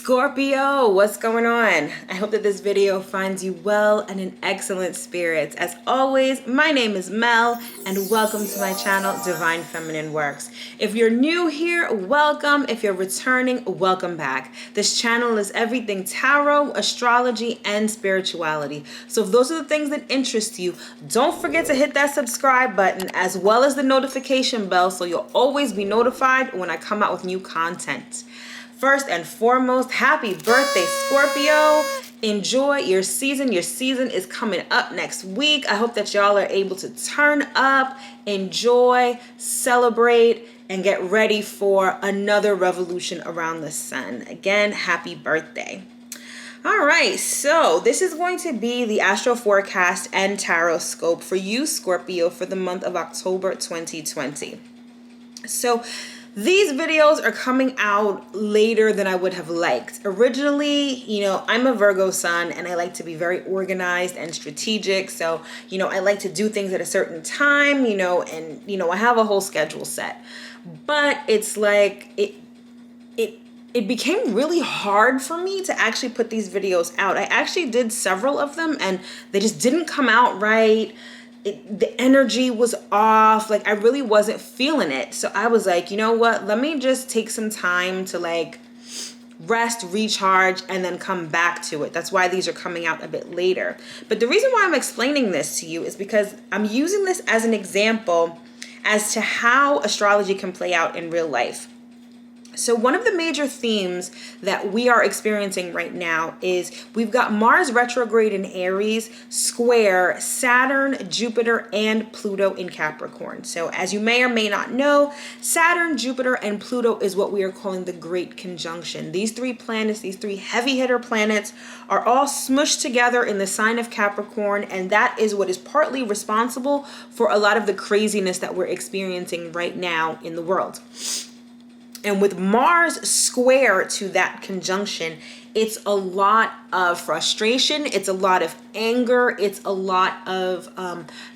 Scorpio, what's going on? I hope that this video finds you well and in excellent spirits. As always, my name is Mel and welcome to my channel, Divine Feminine Works. If you're new here, welcome. If you're returning, welcome back. This channel is everything tarot, astrology, and spirituality. So if those are the things that interest you, don't forget to hit that subscribe button as well as the notification bell so you'll always be notified when I come out with new content. First and foremost, happy birthday, Scorpio. Enjoy your season. Your season is coming up next week. I hope that y'all are able to turn up, enjoy, celebrate, and get ready for another revolution around the sun. Again, happy birthday. All right, so this is going to be the astro forecast and tarot scope for you, Scorpio, for the month of October 2020. So these videos are coming out later than I would have liked. Originally, I'm a Virgo sun and I like to be very organized and strategic. So, I like to do things at a certain time, and I have a whole schedule set. But it's like it became really hard for me to actually put these videos out. I actually did several of them and they just didn't come out right. The energy was off. Like I really wasn't feeling it. So I was like, you know what? Let me just take some time to rest, recharge, and then come back to it. That's why these are coming out a bit later. But the reason why I'm explaining this to you is because I'm using this as an example as to how astrology can play out in real life. So one of the major themes that we are experiencing right now is we've got Mars retrograde in Aries, square Saturn, Jupiter, and Pluto in Capricorn. So as you may or may not know, Saturn, Jupiter, and Pluto is what we are calling the Great Conjunction. These three planets, these three heavy hitter planets, are all smushed together in the sign of Capricorn, and that is what is partly responsible for a lot of the craziness that we're experiencing right now in the world. And with Mars square to that conjunction, it's a lot of frustration, it's a lot of anger, it's a lot of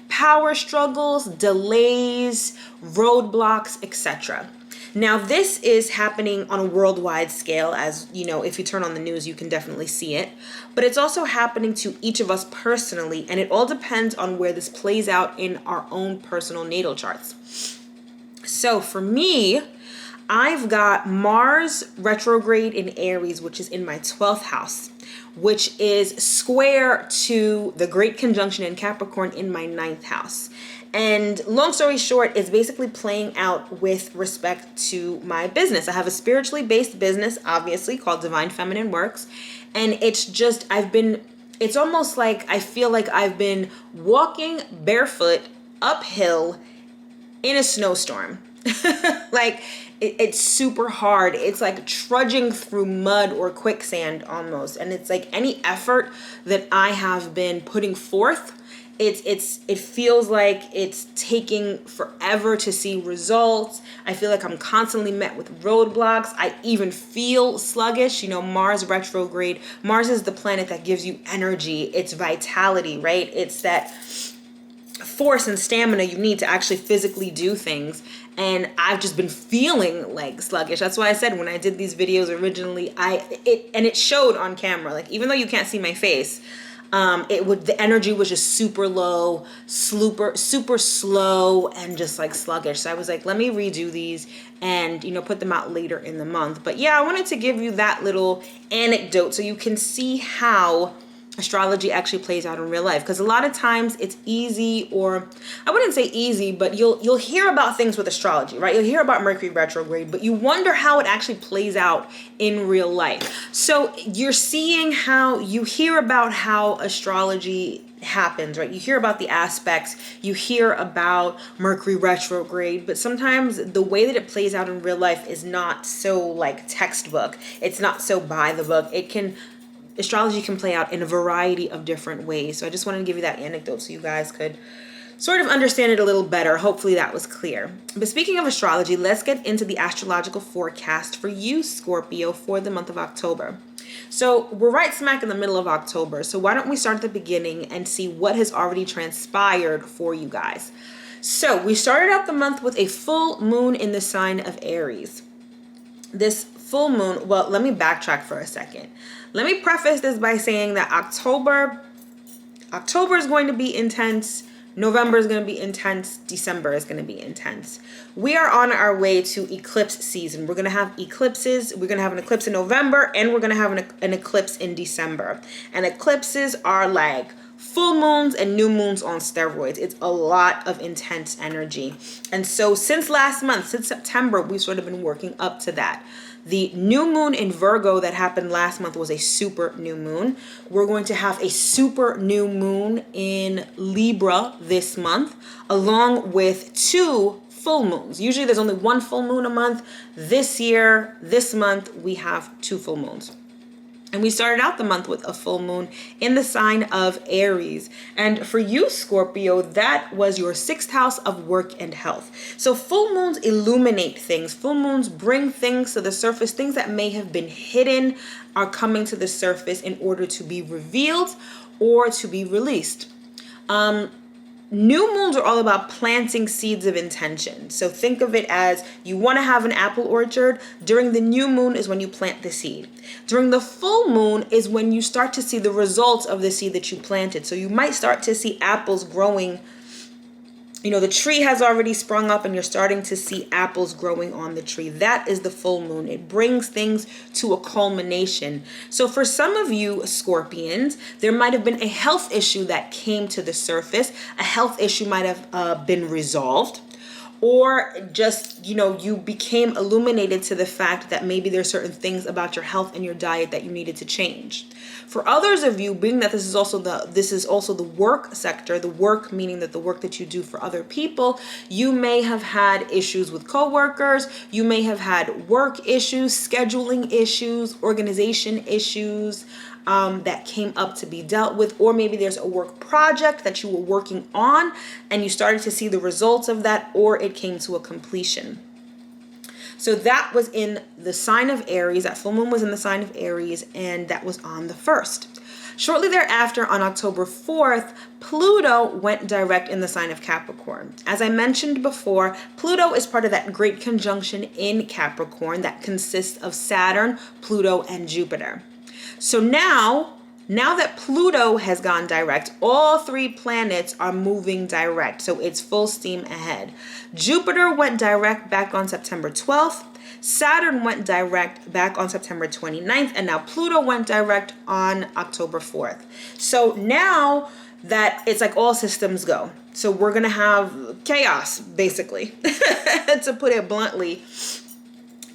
power struggles, delays, roadblocks, etc. Now, this is happening on a worldwide scale, as if you turn on the news, you can definitely see it. But it's also happening to each of us personally, and it all depends on where this plays out in our own personal natal charts. So for me, I've got Mars retrograde in Aries, which is in my 12th house, which is square to the Great Conjunction in Capricorn in my 9th house. And long story short, it's basically playing out with respect to my business. I have a spiritually based business, obviously, called Divine Feminine Works. And it's almost like I feel like I've been walking barefoot uphill in a snowstorm. It's super hard. It's like trudging through mud or quicksand almost. And it's like any effort that I have been putting forth, it feels like it's taking forever to see results. I feel like I'm constantly met with roadblocks. I even feel sluggish. Mars retrograde. Mars is the planet that gives you energy. It's vitality, right? It's that force and stamina you need to actually physically do things. And I've just been feeling like sluggish. That's why I said when I did these videos originally, it showed on camera. Like even though you can't see my face, the energy was just super low, super slow, and just like sluggish. So I was like, let me redo these and put them out later in the month. But yeah, I wanted to give you that little anecdote so you can see how astrology actually plays out in real life, because a lot of times it's easy, or I wouldn't say easy, but you'll hear about things with astrology, right? You'll hear about Mercury retrograde, but you wonder how it actually plays out in real life. So you're seeing how you hear about how astrology happens, right? You hear about the aspects, you hear about Mercury retrograde, but sometimes the way that it plays out in real life is not so like textbook. It's not so by the book. Astrology can play out in a variety of different ways. So I just wanted to give you that anecdote so you guys could sort of understand it a little better. Hopefully that was clear. But speaking of astrology, let's get into the astrological forecast for you, Scorpio, for the month of October. So we're right smack in the middle of October. So why don't we start at the beginning and see what has already transpired for you guys. So we started out the month with a full moon in the sign of Aries. This full moon, well, let me backtrack for a second. Let me preface this by saying that October is going to be intense. November is going to be intense. December is going to be intense. We are on our way to eclipse season. We're going to have eclipses. We're going to have an eclipse in November, and we're going to have an eclipse in December. And eclipses are like full moons and new moons on steroids. It's a lot of intense energy. And so since last month, since September, we've sort of been working up to that. The new moon in Virgo that happened last month was a super new moon. We're going to have a super new moon in Libra this month, along with 2 full moons. Usually there's only 1 full moon a month. This month, we have 2 full moons. And we started out the month with a full moon in the sign of Aries. And for you, Scorpio, that was your 6th house of work and health. So full moons illuminate things. Full moons bring things to the surface. Things that may have been hidden are coming to the surface in order to be revealed or to be released. New moons are all about planting seeds of intention. So think of it as you want to have an apple orchard. During the new moon is when you plant the seed. During the full moon is when you start to see the results of the seed that you planted. So you might start to see apples growing. You know, the tree has already sprung up and you're starting to see apples growing on the tree. That is the full moon. It brings things to a culmination. So for some of you Scorpions, there might have been a health issue that came to the surface. A health issue might have been resolved. Or just, you know, you became illuminated to the fact that maybe there's certain things about your health and your diet that you needed to change. For others of you, being that this is also the work sector, the work meaning that the work that you do for other people, you may have had issues with coworkers, you may have had work issues, scheduling issues, organization issues, that came up to be dealt with, or maybe there's a work project that you were working on and you started to see the results of that, or it came to a completion. So that was in the sign of Aries. That full moon was in the sign of Aries, and that was on the 1st. Shortly thereafter, on October 4th, Pluto went direct in the sign of Capricorn. As I mentioned before, Pluto is part of that great conjunction in Capricorn that consists of Saturn, Pluto, and Jupiter. So now that Pluto has gone direct, all 3 planets are moving direct. So it's full steam ahead. Jupiter went direct back on September 12th. Saturn went direct back on September 29th. And now Pluto went direct on October 4th. So now that it's like all systems go. So we're going to have chaos, basically, to put it bluntly.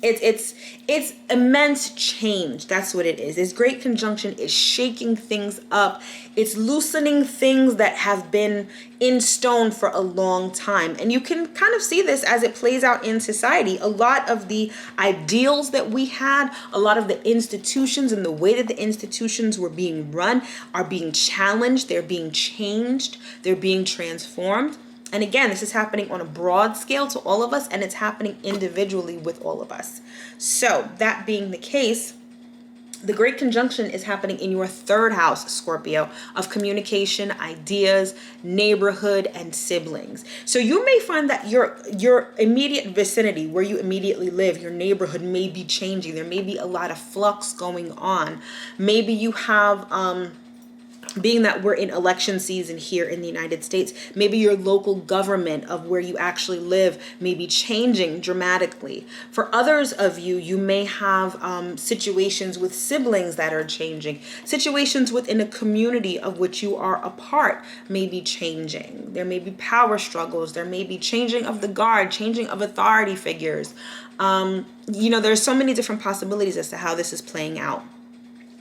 It's immense change. That's what it is. This great conjunction is shaking things up. It's loosening things that have been in stone for a long time. And you can kind of see this as it plays out in society. A lot of the ideals that we had, a lot of the institutions and the way that the institutions were being run are being challenged. They're being changed. They're being transformed. And again, this is happening on a broad scale to all of us, and it's happening individually with all of us. So that being the case, the great conjunction is happening in your 3rd house, Scorpio, of communication, ideas, neighborhood, and siblings. So you may find that your immediate vicinity, where you immediately live, your neighborhood may be changing. There may be a lot of flux going on. Maybe you have being that we're in election season here in the United States, maybe your local government of where you actually live may be changing dramatically. For others of you, you may have situations with siblings that are changing. Situations within a community of which you are a part may be changing. There may be power struggles. There may be changing of the guard, changing of authority figures. There's so many different possibilities as to how this is playing out.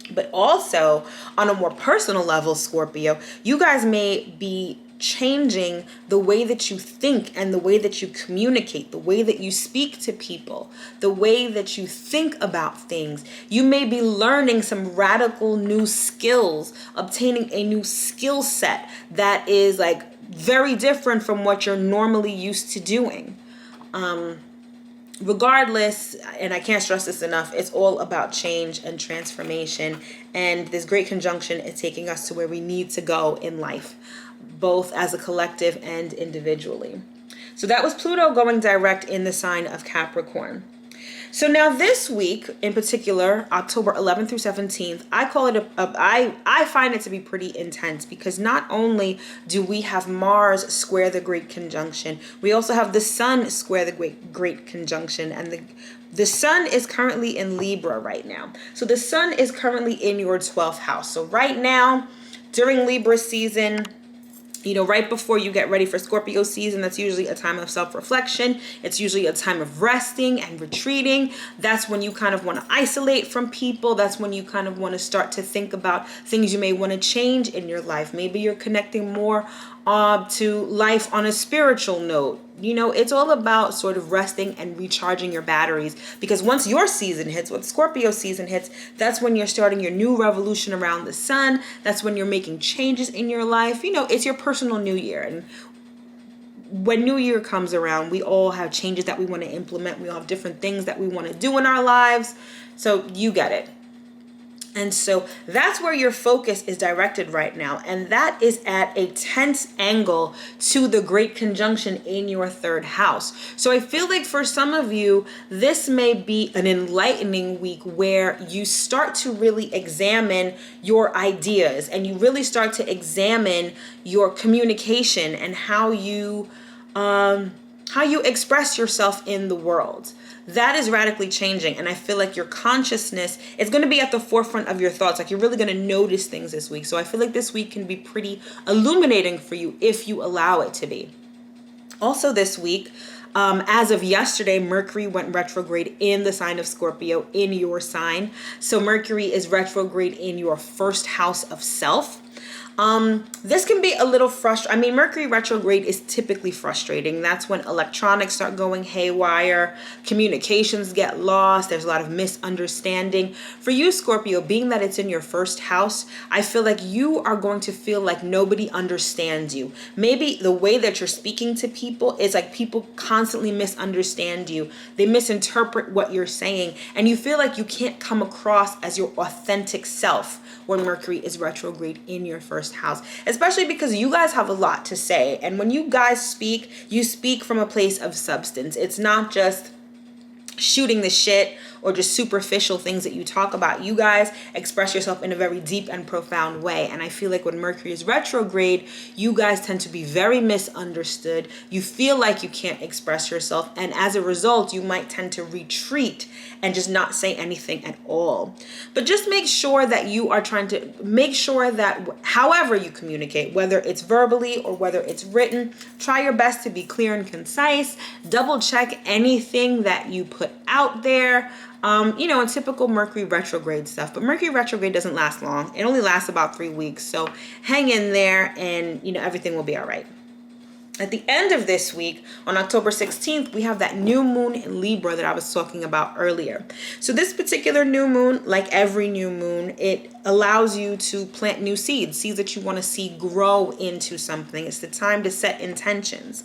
But also, on a more personal level, Scorpio, you guys may be changing the way that you think and the way that you communicate, the way that you speak to people, the way that you think about things. You may be learning some radical new skills, obtaining a new skill set that is like very different from what you're normally used to doing. Regardless, and I can't stress this enough, it's all about change and transformation. And this great conjunction is taking us to where we need to go in life, both as a collective and individually. So that was Pluto going direct in the sign of Capricorn. So now this week in particular, October 11th through 17th, I call it I find it to be pretty intense because not only do we have Mars square the Great Conjunction, we also have the Sun square the Great Conjunction, and the Sun is currently in Libra right now. So the Sun is currently in your 12th house. So right now, during Libra season, right before you get ready for Scorpio season, that's usually a time of self-reflection. It's usually a time of resting and retreating. That's when you kind of want to isolate from people. That's when you kind of want to start to think about things you may want to change in your life. Maybe you're connecting more to life on a spiritual note. It's all about sort of resting and recharging your batteries, because once your season hits, once Scorpio season hits, that's when you're starting your new revolution around the sun. That's when you're making changes in your life. It's your personal new year. And when New Year comes around, we all have changes that we want to implement. We all have different things that we want to do in our lives. So you get it. And so that's where your focus is directed right now. And that is at a tense angle to the Great Conjunction in your 3rd house. So I feel like for some of you, this may be an enlightening week where you start to really examine your ideas and you really start to examine your communication and how you express yourself in the world. That is radically changing. And I feel like your consciousness is going to be at the forefront of your thoughts. Like you're really going to notice things this week. So I feel like this week can be pretty illuminating for you if you allow it to be. Also this week, as of yesterday, Mercury went retrograde in the sign of Scorpio, in your sign. So Mercury is retrograde in your 1st house of self. This can be a little frustrating. I mean, Mercury retrograde is typically frustrating. That's when electronics start going haywire, communications get lost, there's a lot of misunderstanding. For you, Scorpio, being that it's in your 1st house, I feel like you are going to feel like nobody understands you. Maybe the way that you're speaking to people is like people constantly misunderstand you. They misinterpret what you're saying, and you feel like you can't come across as your authentic self when Mercury is retrograde in your 1st house, especially because you guys have a lot to say. And when you guys speak, you speak from a place of substance. It's not just shooting the shit or just superficial things that you talk about. You guys express yourself in a very deep and profound way. And I feel like when Mercury is retrograde, you guys tend to be very misunderstood. You feel like you can't express yourself. And as a result, you might tend to retreat and just not say anything at all. But just make sure that you are trying to make sure that however you communicate, whether it's verbally or whether it's written, try your best to be clear and concise. Double check anything that you put out there. And typical Mercury retrograde stuff. But Mercury retrograde doesn't last long. It only lasts about 3 weeks. So hang in there and, everything will be all right. At the end of this week, on October 16th, we have that new moon in Libra that I was talking about earlier. So this particular new moon, like every new moon, it allows you to plant new seeds that you want to see grow into something. It's the time to set intentions.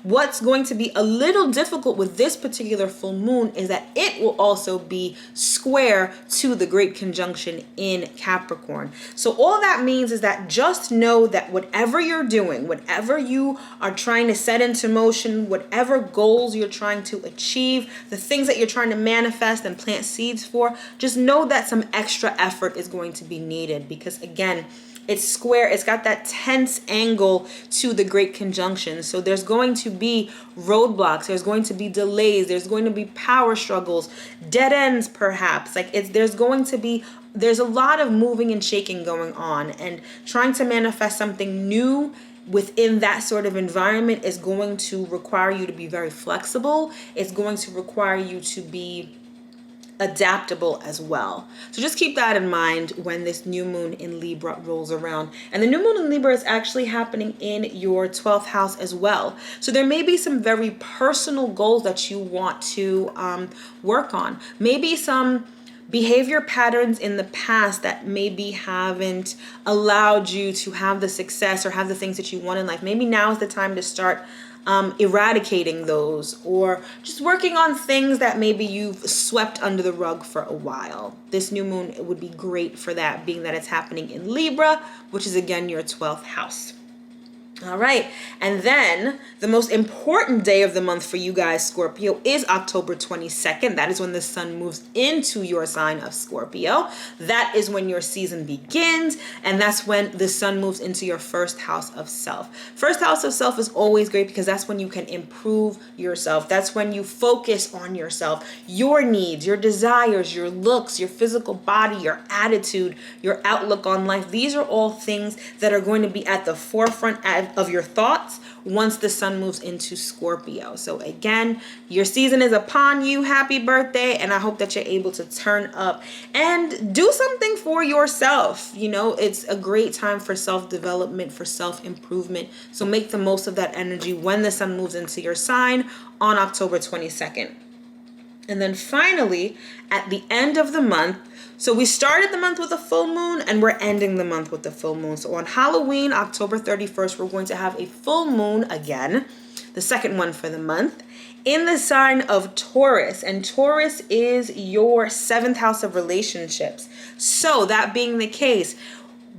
What's going to be a little difficult with this particular full moon is that it will also be square to the Great Conjunction in Capricorn. So all that means is that just know that whatever you're doing, whatever you are trying to set into motion, whatever goals you're trying to achieve, the things that you're trying to manifest and plant seeds for, just know that some extra effort is going to be needed, because again, it's square. It's got that tense angle to the Great Conjunction. So there's going to be roadblocks. There's going to be delays. There's going to be power struggles, dead ends perhaps. There's a lot of moving and shaking going on, and trying to manifest something new within that sort of environment is going to require you to be very flexible. It's going to require you to be adaptable as well. So just keep that in mind when this new moon in Libra rolls around. And the new moon in Libra is actually happening in your 12th house as well. So there may be some very personal goals that you want to work on. Maybe some behavior patterns in the past that maybe haven't allowed you to have the success or have the things that you want in life. Maybe now is the time to start eradicating those, or just working on things that maybe you've swept under the rug for a while. This new moon, it would be great for that, being that it's happening in Libra, which is again your 12th house. All right. And then the most important day of the month for you guys, Scorpio, is October 22nd. That is when the sun moves into your sign of Scorpio. That is when your season begins. And that's when the sun moves into your first house of self. First house of self is always great because that's when you can improve yourself. That's when you focus on yourself, your needs, your desires, your looks, your physical body, your attitude, your outlook on life. These are all things that are going to be at the forefront of your thoughts once the sun moves into Scorpio. So again, your season is upon you. Happy birthday. And I hope that you're able to turn up and do something for yourself. You know, it's a great time for self-development, for self-improvement. So make the most of that energy when the sun moves into your sign on October 22nd. And then finally, at the end of the month, so we started the month with a full moon and we're ending the month with a full moon. So on Halloween, October 31st, we're going to have a full moon again, the second one for the month, in the sign of Taurus. And Taurus is your 7th house of relationships. So that being the case,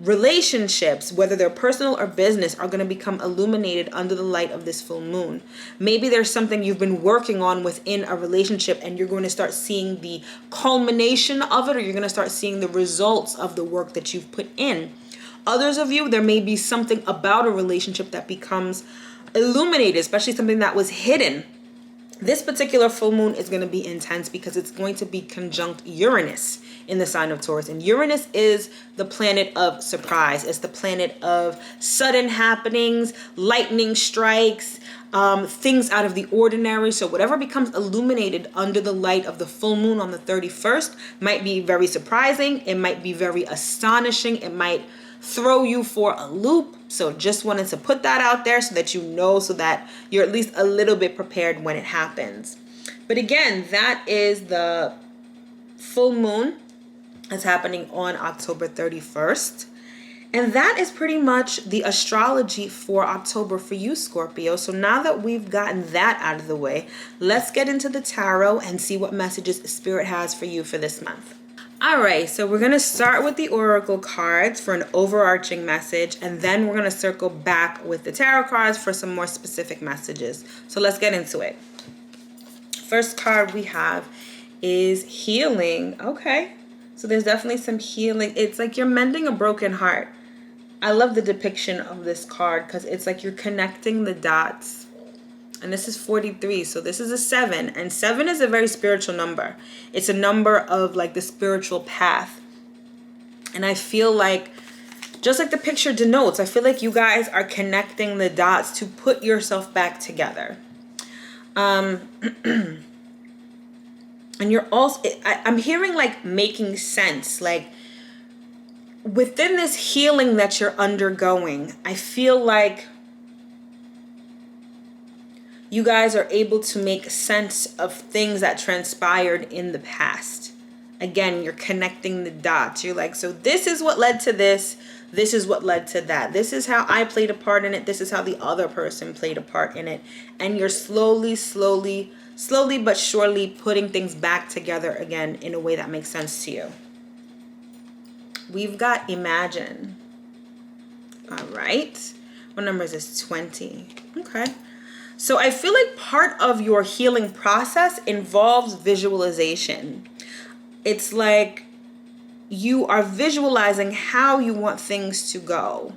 relationships, whether they're personal or business, are going to become illuminated under the light of this full moon. Maybe there's something you've been working on within a relationship and you're going to start seeing the culmination of it, or you're going to start seeing the results of the work that you've put in. Others of you, there may be something about a relationship that becomes illuminated, especially something that was hidden. This particular full moon is going to be intense because it's going to be conjunct Uranus in the sign of Taurus. And Uranus is the planet of surprise. It's the planet of sudden happenings, lightning strikes, things out of the ordinary. So whatever becomes illuminated under the light of the full moon on the 31st might be very surprising. It might be very astonishing. It might throw you for a loop. So just wanted to put that out there so that you know, so that you're at least a little bit prepared when it happens. But again, that is the full moon that's happening on October 31st. And that is pretty much the astrology for October for you, Scorpio. So now that we've gotten that out of the way, let's get into the tarot and see what messages Spirit has for you for this month. All right, so we're going to start with the oracle cards for an overarching message, and then we're going to circle back with the tarot cards for some more specific messages. So let's get into it. First card we have is healing. Okay, so there's definitely some healing. It's like you're mending a broken heart. I love the depiction of this card because it's like you're connecting the dots. And this is 43, so this is a 7. And 7 is a very spiritual number. It's a number of like the spiritual path. And I feel like, just like the picture denotes, I feel like you guys are connecting the dots to put yourself back together. And you're also, I'm hearing like making sense. Like within this healing that you're undergoing, I feel like you guys are able to make sense of things that transpired in the past. Again, you're connecting the dots. You're like, so this is what led to this. This is what led to that. This is how I played a part in it. This is how the other person played a part in it. And you're slowly but surely putting things back together again in a way that makes sense to you. We've got Imagine. All right. What number is this? 20. Okay. So I feel like part of your healing process involves visualization. It's like you are visualizing how you want things to go.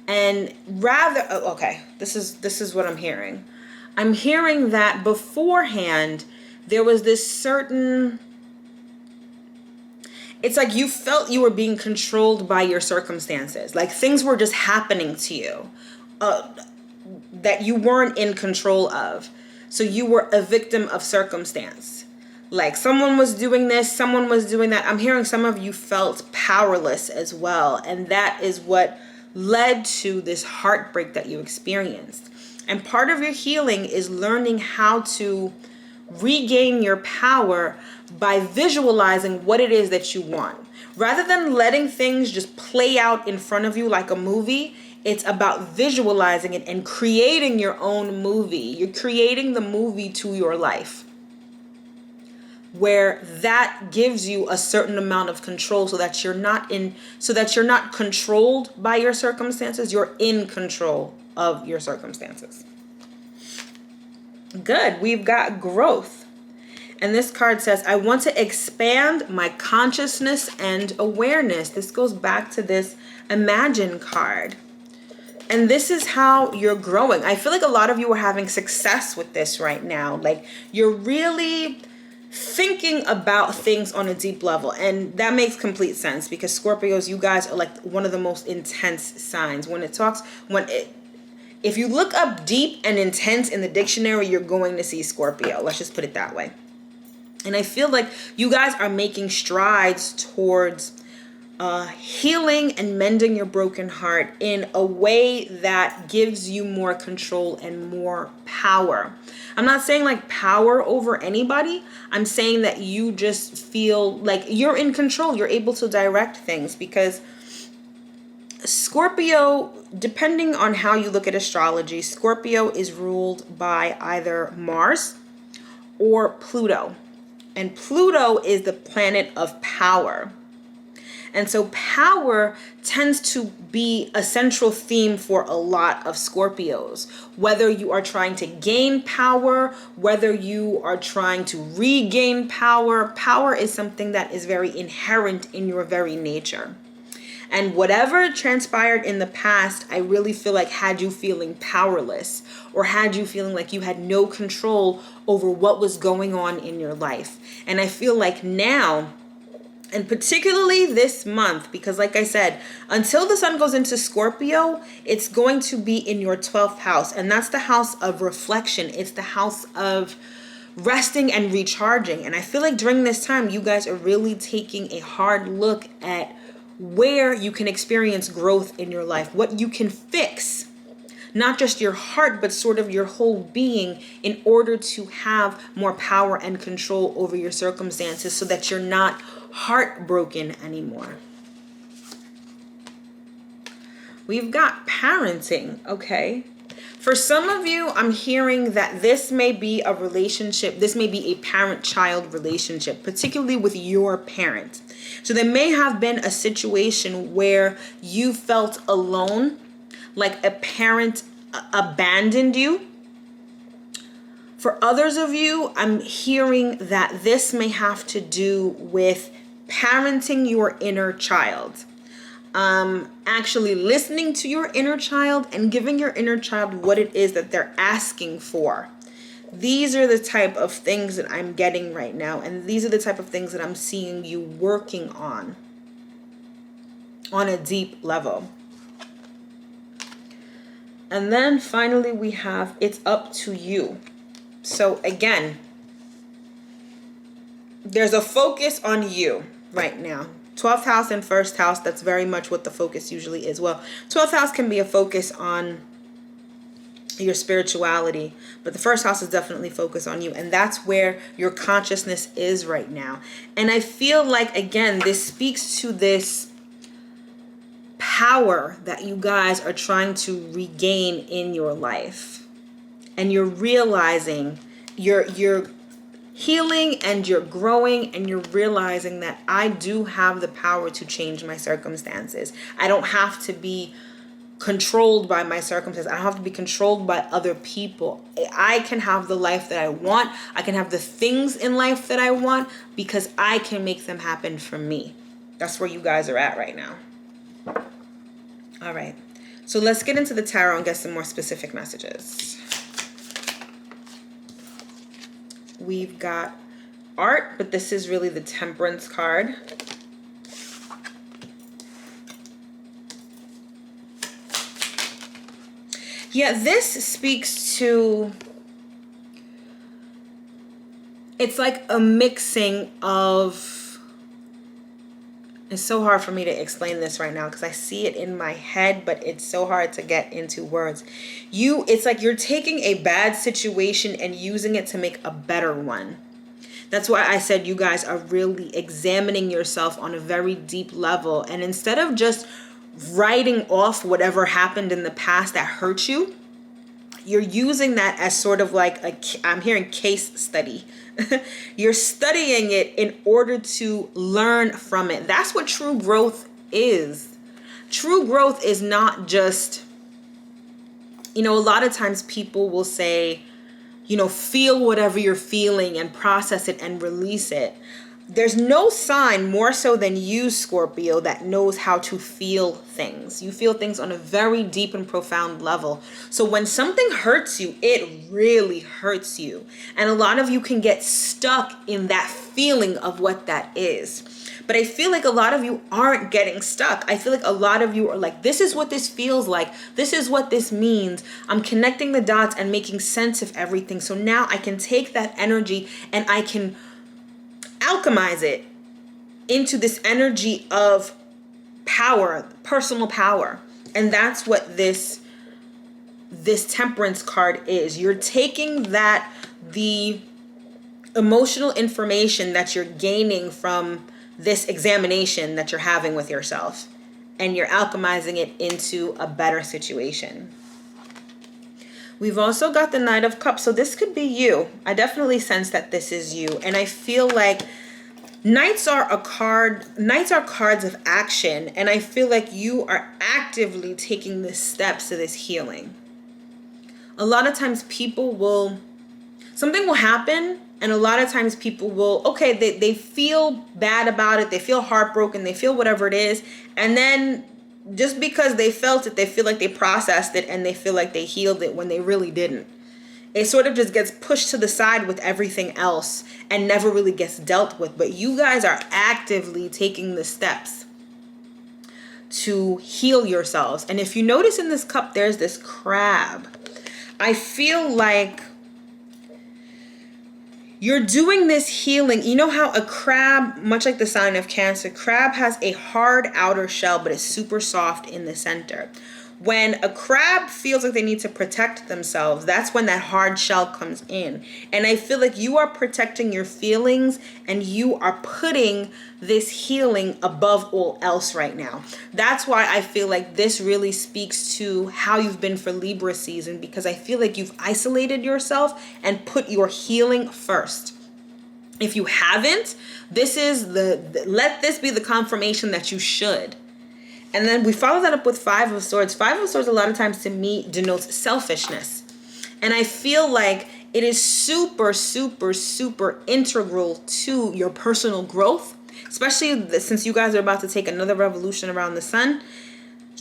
And rather, okay, this is what I'm hearing. I'm hearing that beforehand, there was this certain, it's like you felt you were being controlled by your circumstances. Like things were just happening to you. That you weren't in control of. So you were a victim of circumstance. Like someone was doing this, someone was doing that. I'm hearing some of you felt powerless as well. And that is what led to this heartbreak that you experienced. And part of your healing is learning how to regain your power by visualizing what it is that you want. Rather than letting things just play out in front of you like a movie, it's about visualizing it and creating your own movie. You're creating the movie to your life, where that gives you a certain amount of control so that you're not controlled by your circumstances. You're in control of your circumstances. Good. We've got growth. And this card says, I want to expand my consciousness and awareness. This goes back to this Imagine card. And this is how you're growing. I feel like a lot of you are having success with this right now. Like, you're really thinking about things on a deep level. And that makes complete sense because Scorpios, you guys are like one of the most intense signs. If you look up deep and intense in the dictionary, you're going to see Scorpio. Let's just put it that way. And I feel like you guys are making strides towards healing and mending your broken heart in a way that gives you more control and more power. I'm not saying like power over anybody. I'm saying that you just feel like you're in control. You're able to direct things because Scorpio, depending on how you look at astrology, Scorpio is ruled by either Mars or Pluto. And Pluto is the planet of power. And so power tends to be a central theme for a lot of Scorpios. Whether you are trying to gain power, whether you are trying to regain power, power is something that is very inherent in your very nature. And whatever transpired in the past, I really feel like had you feeling powerless or had you feeling like you had no control over what was going on in your life. And I feel like now, and particularly this month, because like I said, until the sun goes into Scorpio, it's going to be in your 12th house. And that's the house of reflection. It's the house of resting and recharging. And I feel like during this time, you guys are really taking a hard look at where you can experience growth in your life, what you can fix, not just your heart, but sort of your whole being in order to have more power and control over your circumstances so that you're not heartbroken anymore. We've got parenting, okay? For some of you, I'm hearing that this may be a relationship, this may be a parent-child relationship, particularly with your parent. So there may have been a situation where you felt alone, like a parent abandoned you. For others of you, I'm hearing that this may have to do with parenting your inner child. Actually listening to your inner child and giving your inner child what it is that they're asking for. These are the type of things that I'm getting right now. And these are the type of things that I'm seeing you working on a deep level. And then finally we have, it's up to you. So again, there's a focus on you right now. 12th house and first house, that's very much what the focus usually is. Well, 12th house can be a focus on your spirituality, but the first house is definitely focused on you, and that's where your consciousness is right now. And I feel like, again, this speaks to this power that you guys are trying to regain in your life, and you're realizing you're healing and you're growing and you're realizing that I do have the power to change my circumstances. I don't have to be controlled by my circumstances. I don't have to be controlled by other people. I can have the life that I want. I can have the things in life that I want because I can make them happen for me. That's where you guys are at right now. All right. So let's get into the tarot and get some more specific messages. We've got art, but this is really the Temperance card. Yeah, this speaks to, it's like a mixing of, it's so hard for me to explain this right now because I see it in my head, but it's so hard to get into words. It's like you're taking a bad situation and using it to make a better one. That's why I said you guys are really examining yourself on a very deep level. And instead of just writing off whatever happened in the past that hurt you, you're using that as sort of like I'm hearing case study. You're studying it in order to learn from it. That's what true growth is. True growth is not just A lot of times people will say, feel whatever you're feeling and process it and release it. There's no sign more so than you, Scorpio, that knows how to feel things. You feel things on a very deep and profound level. So when something hurts you, it really hurts you. And a lot of you can get stuck in that feeling of what that is. But I feel like a lot of you aren't getting stuck. I feel like a lot of you are like, this is what this feels like. This is what this means. I'm connecting the dots and making sense of everything. So now I can take that energy and I can alchemize it into this energy of power, personal power. And that's what this Temperance card is. You're taking the emotional information that you're gaining from this examination that you're having with yourself, and you're alchemizing it into a better situation. We've also got the Knight of Cups. So this could be you. I definitely sense that this is you. And I feel like Knights are cards of action. And I feel like you are actively taking the steps to this healing. A lot of times something will happen. And a lot of times people will, they feel bad about it. They feel heartbroken. They feel whatever it is. And then just because they felt it, they feel like they processed it and they feel like they healed it when they really didn't. It sort of just gets pushed to the side with everything else and never really gets dealt with. But you guys are actively taking the steps to heal yourselves. And if you notice in this cup, there's this crab. I feel like you're doing this healing. You know how a crab, much like the sign of Cancer, crab has a hard outer shell, but it's super soft in the center. When a crab feels like they need to protect themselves, that's when that hard shell comes in. And I feel like you are protecting your feelings and you are putting this healing above all else right now. That's why I feel like this really speaks to how you've been for Libra season, because I feel like you've isolated yourself and put your healing first. If you haven't, this is let this be the confirmation that you should. And then we follow that up with Five of Swords. Five of Swords a lot of times to me denotes selfishness. And I feel like it is super, super, super integral to your personal growth, especially since you guys are about to take another revolution around the sun.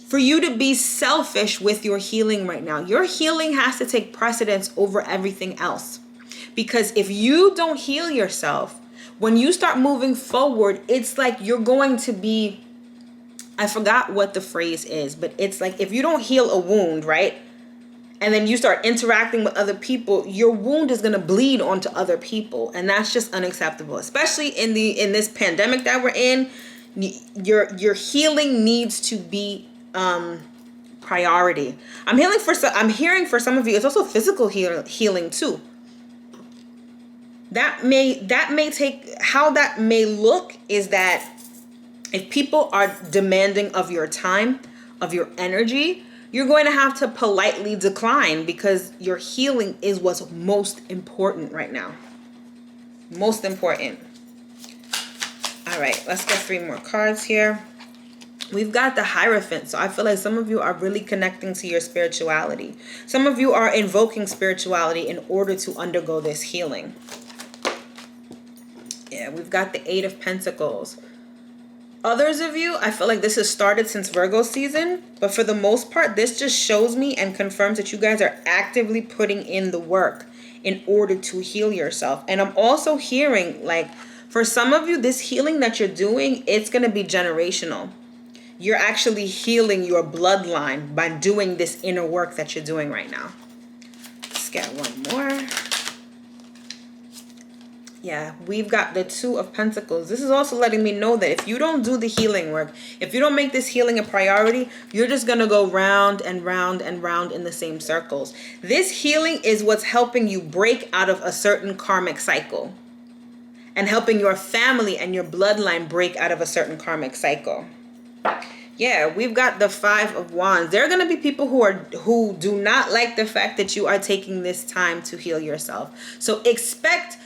For you to be selfish with your healing right now. Your healing has to take precedence over everything else. Because if you don't heal yourself, when you start moving forward, it's like you're going to be... I forgot what the phrase is, but it's like if you don't heal a wound, right? And then you start interacting with other people, your wound is going to bleed onto other people. And that's just unacceptable, especially in this pandemic that we're in. Your healing needs to be priority. I'm hearing for some of you, it's also physical healing too. That may take, how that may look is that if people are demanding of your time, of your energy, you're going to have to politely decline, because your healing is what's most important right now. Most important. All right, let's get 3 more cards here. We've got the Hierophant. So I feel like some of you are really connecting to your spirituality. Some of you are invoking spirituality in order to undergo this healing. Yeah, we've got the 8 of Pentacles. Others of you, I feel like this has started since Virgo season, but for the most part, this just shows me and confirms that you guys are actively putting in the work in order to heal yourself. And I'm also hearing, like, for some of you, this healing that you're doing, it's going to be generational. You're actually healing your bloodline by doing this inner work that you're doing right now. Let's get one more. Yeah, we've got the 2 of Pentacles. This is also letting me know that if you don't do the healing work, if you don't make this healing a priority, you're just going to go round and round and round in the same circles. This healing is what's helping you break out of a certain karmic cycle and helping your family and your bloodline break out of a certain karmic cycle. Yeah, we've got the 5 of Wands. There are going to be people who do not like the fact that you are taking this time to heal yourself. So expect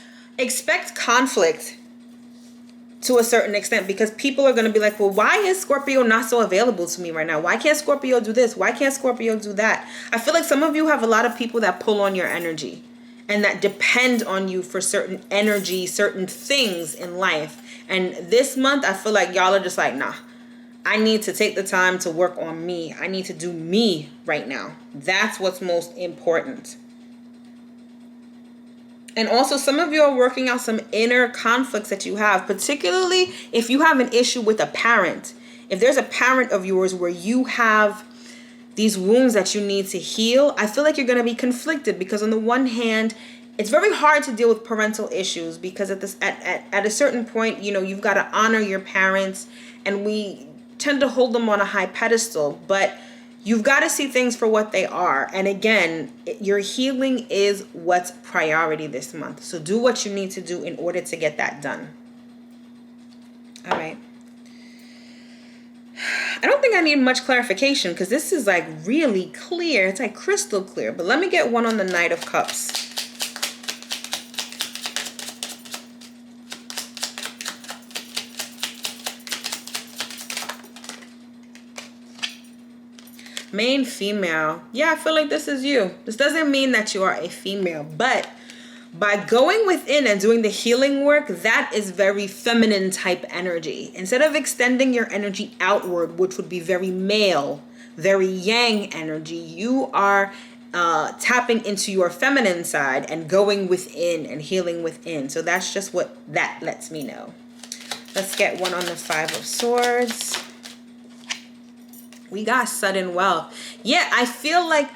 conflict to a certain extent, because people are going to be like, well, why is Scorpio not so available to me right now? Why can't Scorpio do this? Why can't Scorpio do that? I feel like some of you have a lot of people that pull on your energy and that depend on you for certain energy, certain things in life. And this month, I feel like y'all are just like, nah, I need to take the time to work on me. I need to do me right now. That's what's most important. And also, some of you are working out some inner conflicts that you have, particularly if you have an issue with a parent. If there's a parent of yours where you have these wounds that you need to heal, I feel like you're going to be conflicted, because on the one hand, it's very hard to deal with parental issues, because at a certain point, you know, you've got to honor your parents, and we tend to hold them on a high pedestal, but you've got to see things for what they are. And again, your healing is what's priority this month. So do what you need to do in order to get that done. All right. I don't think I need much clarification, because this is like really clear. It's like crystal clear. But let me get one on the Knight of Cups. Main female. Yeah, I feel like this is you. This doesn't mean that you are a female, but by going within and doing the healing work, that is very feminine type energy. Instead of extending your energy outward, which would be very male, very yang energy, you are tapping into your feminine side and going within and healing within. So that's just what that lets me know. Let's get one on the Five of Swords. We got sudden wealth. Yeah, I feel like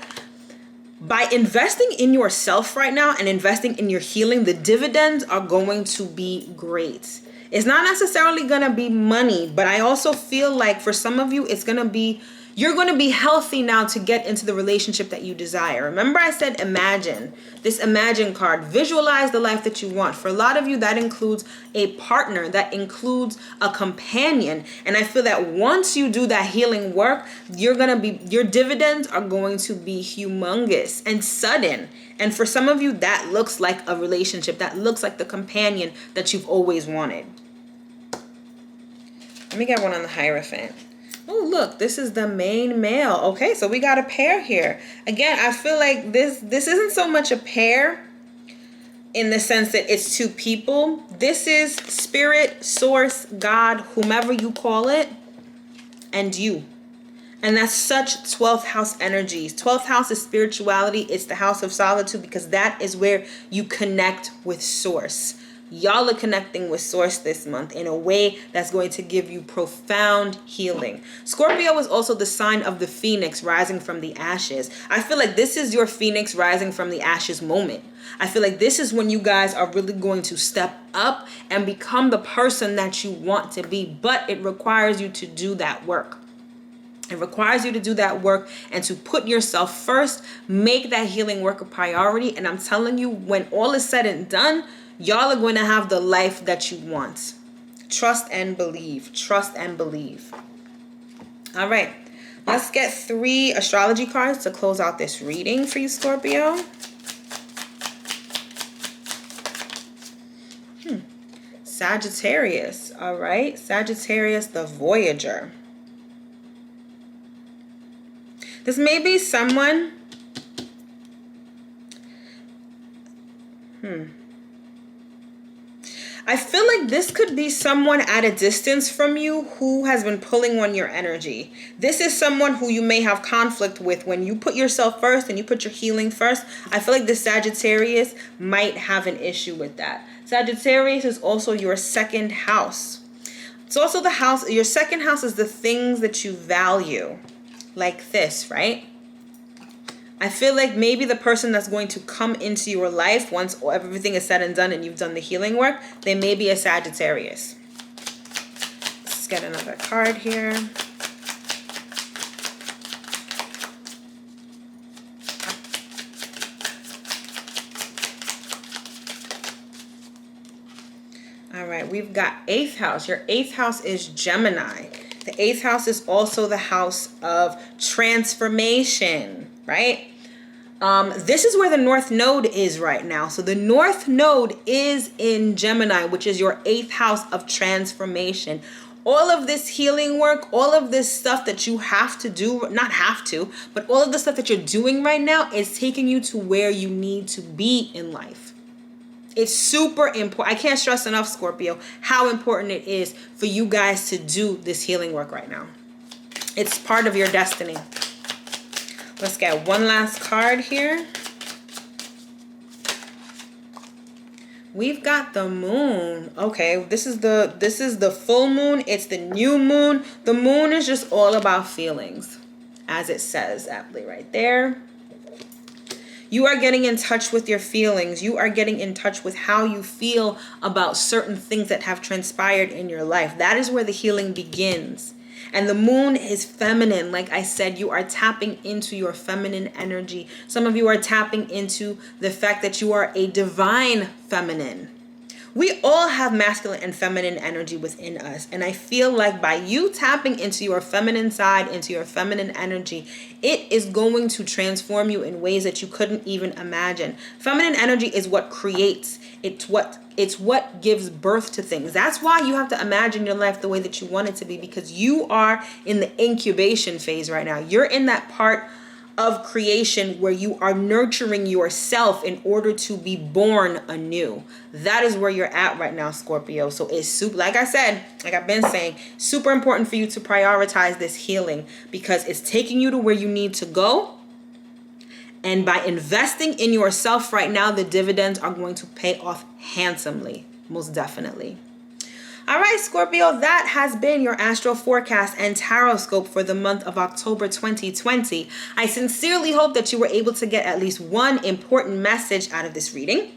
by investing in yourself right now and investing in your healing, the dividends are going to be great. It's not necessarily going to be money, but I also feel like for some of you, it's going to be, you're going to be healthy now to get into the relationship that you desire. Remember I said imagine, this imagine card, visualize the life that you want. For a lot of you, that includes a partner, that includes a companion. And I feel that once you do that healing work, your dividends are going to be humongous and sudden. And for some of you, that looks like a relationship. That looks like the companion that you've always wanted. Let me get one on the Hierophant. Oh, look, this is the main male. Okay, so we got a pair here. Again, I feel like this isn't so much a pair in the sense that it's two people. This is spirit, source, God, whomever you call it, and you. And that's such 12th house energies. 12th house is spirituality. It's the house of solitude, because that is where you connect with source. Y'all are connecting with source this month in a way that's going to give you profound healing. Scorpio is also the sign of the phoenix rising from the ashes. I feel like this is your phoenix rising from the ashes moment. I feel like this is when you guys are really going to step up and become the person that you want to be. But it requires you to do that work. It requires you to do that work and to put yourself first. Make that healing work a priority. And I'm telling you, when all is said and done, y'all are going to have the life that you want. Trust and believe. Trust and believe. All right. Let's get 3 astrology cards to close out this reading for you, Scorpio. Sagittarius. All right. Sagittarius, the Voyager. This may be someone. I feel like this could be someone at a distance from you who has been pulling on your energy. This is someone who you may have conflict with when you put yourself first and you put your healing first. I feel like this Sagittarius might have an issue with that. Sagittarius is also your second house. It's also the house, your second house is the things that you value. Like this, right? I feel like maybe the person that's going to come into your life once everything is said and done and you've done the healing work, they may be a Sagittarius. Let's get another card here. All right, we've got 8th house. Your 8th house is Gemini. The 8th house is also the house of transformation, right? This is where the North Node is right now. So the North Node is in Gemini, which is your 8th house of transformation. All of this healing work, all of this stuff that you have to do, not have to, but all of the stuff that you're doing right now is taking you to where you need to be in life. It's super important. I can't stress enough, Scorpio, how important it is for you guys to do this healing work right now. It's part of your destiny. Let's get one last card here. We've got the moon. Okay, this is the full moon. It's the new moon. The moon is just all about feelings, as it says aptly right there. You are getting in touch with your feelings. You are getting in touch with how you feel about certain things that have transpired in your life. That is where the healing begins. And the moon is feminine. Like I said, you are tapping into your feminine energy. Some of you are tapping into the fact that you are a divine feminine. We all have masculine and feminine energy within us. And I feel like by you tapping into your feminine side, into your feminine energy, it is going to transform you in ways that you couldn't even imagine. Feminine energy is what creates. It's what gives birth to things. That's why you have to imagine your life the way that you want it to be, because you are in the incubation phase right now. You're in that part of creation where you are nurturing yourself in order to be born anew. That is where you're at right now, Scorpio. So it's super, like I said, like I've been saying, super important for you to prioritize this healing, because it's taking you to where you need to go. And by investing in yourself right now, the dividends are going to pay off handsomely, most definitely. All right, Scorpio, that has been your astro forecast and tarot scope for the month of October 2020. I sincerely hope that you were able to get at least one important message out of this reading.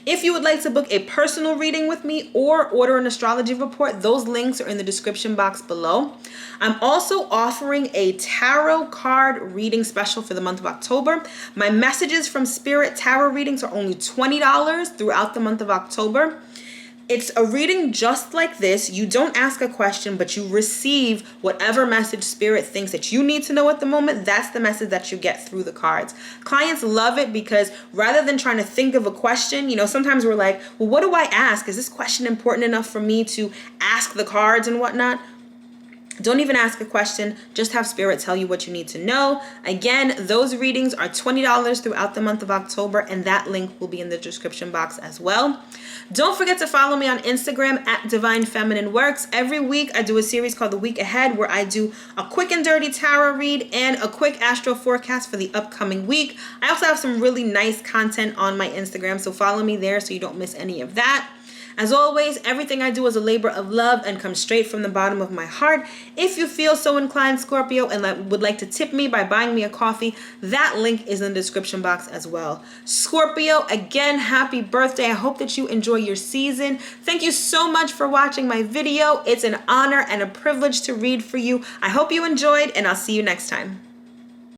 If you would like to book a personal reading with me or order an astrology report, those links are in the description box below. I'm also offering a tarot card reading special for the month of October. My messages from Spirit tarot readings are only $20 throughout the month of October. It's a reading just like this. You don't ask a question, but you receive whatever message Spirit thinks that you need to know at the moment. That's the message that you get through the cards. Clients love it because rather than trying to think of a question, you know, sometimes we're like, well, what do I ask? Is this question important enough for me to ask the cards and whatnot? Don't even ask a question. Just have Spirit tell you what you need to know. Again, those readings are $20 throughout the month of October, and that link will be in the description box as well. Don't forget to follow me on Instagram at Divine Feminine Works. Every week I do a series called The Week Ahead, where I do a quick and dirty tarot read and a quick astro forecast for the upcoming week. I also have some really nice content on my Instagram, so follow me there so you don't miss any of that. As always, everything I do is a labor of love and comes straight from the bottom of my heart. If you feel so inclined, Scorpio, and would like to tip me by buying me a coffee, that link is in the description box as well. Scorpio, again, happy birthday. I hope that you enjoy your season. Thank you so much for watching my video. It's an honor and a privilege to read for you. I hope you enjoyed, and I'll see you next time.